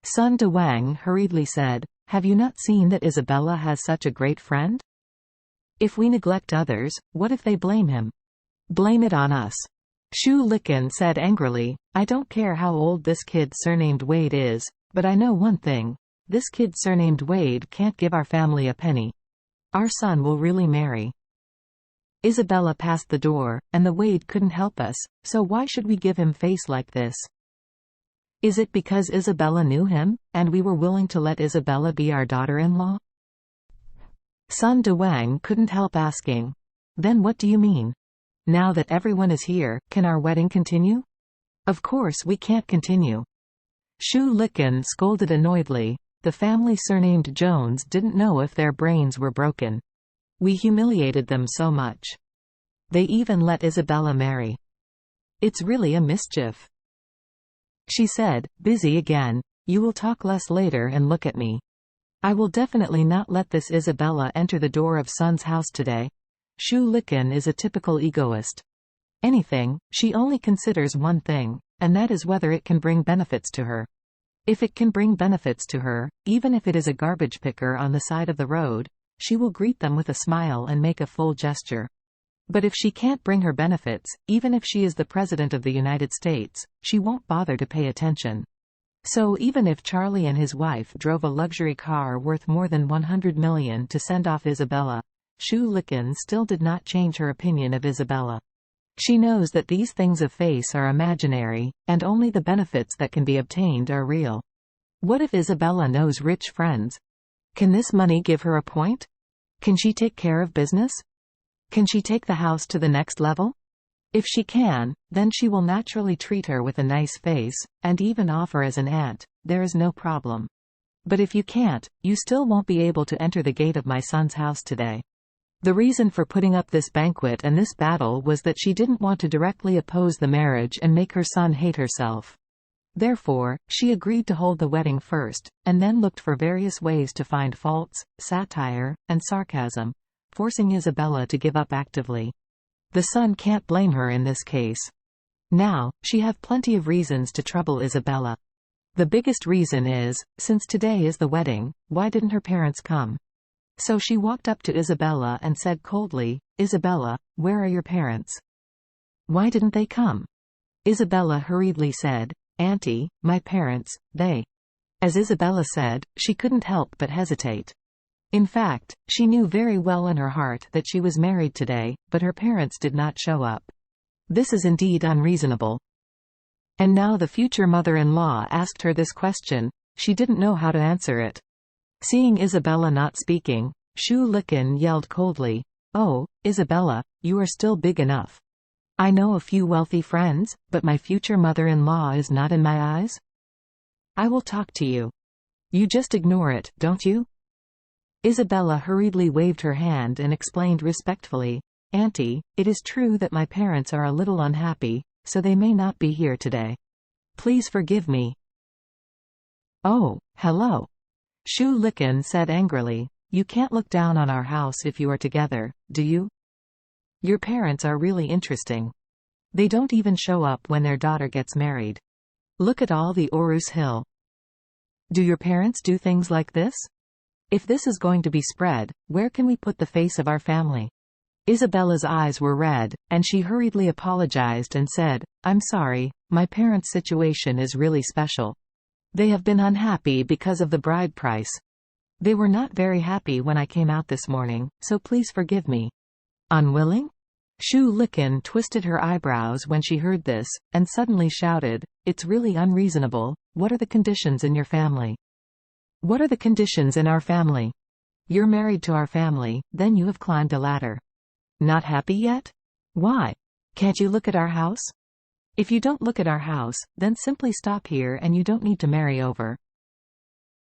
Sun De Wang hurriedly said, "Have you not seen that Isabella has such a great friend? If we neglect others, what if they blame him? Blame it on us." Shu Liken said angrily, "I don't care how old this kid surnamed Wade is, but I know one thing. This kid surnamed Wade can't give our family a penny. Our son will really marry. Isabella passed the door, and the Wade couldn't help us, so why should we give him face like this? Is it because Isabella knew him, and we were willing to let Isabella be our daughter-in-law?" Sun De Wang couldn't help asking. "Then what do you mean? Now that everyone is here, can our wedding continue?" "Of course we can't continue." Shu Liken scolded annoyedly. The family surnamed Jones didn't know if their brains were broken. We humiliated them so much. They even let Isabella marry. It's really a mischief. She said, busy again. "You will talk less later and look at me. I will definitely not let this Isabella enter the door of Sun's house today." Shu Liken is a typical egoist. Anything, she only considers one thing, and that is whether it can bring benefits to her. If it can bring benefits to her, even if it is a garbage picker on the side of the road, she will greet them with a smile and make a full gesture. But if she can't bring her benefits, even if she is the President of the United States, she won't bother to pay attention. So even if Charlie and his wife drove a luxury car worth more than 100 million to send off Isabella, Shu Liken still did not change her opinion of Isabella. She knows that these things of face are imaginary, and only the benefits that can be obtained are real. What if Isabella knows rich friends? Can this money give her a point? Can she take care of business? Can she take the house to the next level? If she can, then she will naturally treat her with a nice face, and even offer as an aunt. There is no problem. But if you can't, you still won't be able to enter the gate of my son's house today. The reason for putting up this banquet and this battle was that she didn't want to directly oppose the marriage and make her son hate herself. Therefore, she agreed to hold the wedding first, and then looked for various ways to find faults, satire, and sarcasm, forcing Isabella to give up actively. The son can't blame her in this case. Now, she have plenty of reasons to trouble Isabella. The biggest reason is, since today is the wedding, why didn't her parents come? So she walked up to Isabella and said coldly, "Isabella, where are your parents? Why didn't they come?" Isabella hurriedly said, "Auntie, my parents, they..." As Isabella said, she couldn't help but hesitate. In fact, she knew very well in her heart that she was married today, but her parents did not show up. This is indeed unreasonable. And now the future mother-in-law asked her this question. She didn't know how to answer it. Seeing Isabella not speaking, Shu Liken yelled coldly, "Oh, Isabella, you are still big enough. I know a few wealthy friends, but my future mother-in-law is not in my eyes. I will talk to you. You just ignore it, don't you?" Isabella hurriedly waved her hand and explained respectfully, "Auntie, it is true that my parents are a little unhappy, so they may not be here today. Please forgive me." "Oh, hello," Shu Liken said angrily. "You can't look down on our house if you are together, do you? Your parents are really interesting. They don't even show up when their daughter gets married. Look at all the Orus Hill. Do your parents do things like this? If this is going to be spread, where can we put the face of our family?" Isabella's eyes were red, and she hurriedly apologized and said, "I'm sorry, my parents' situation is really special. They have been unhappy because of the bride price. They were not very happy when I came out this morning, so please forgive me." "Unwilling?" Shu Liken twisted her eyebrows when she heard this, and suddenly shouted, "It's really unreasonable. What are the conditions in your family?" "What are the conditions in our family? You're married to our family, then you have climbed a ladder. Not happy yet? Why? Can't you look at our house? If you don't look at our house, then simply stop here and you don't need to marry over."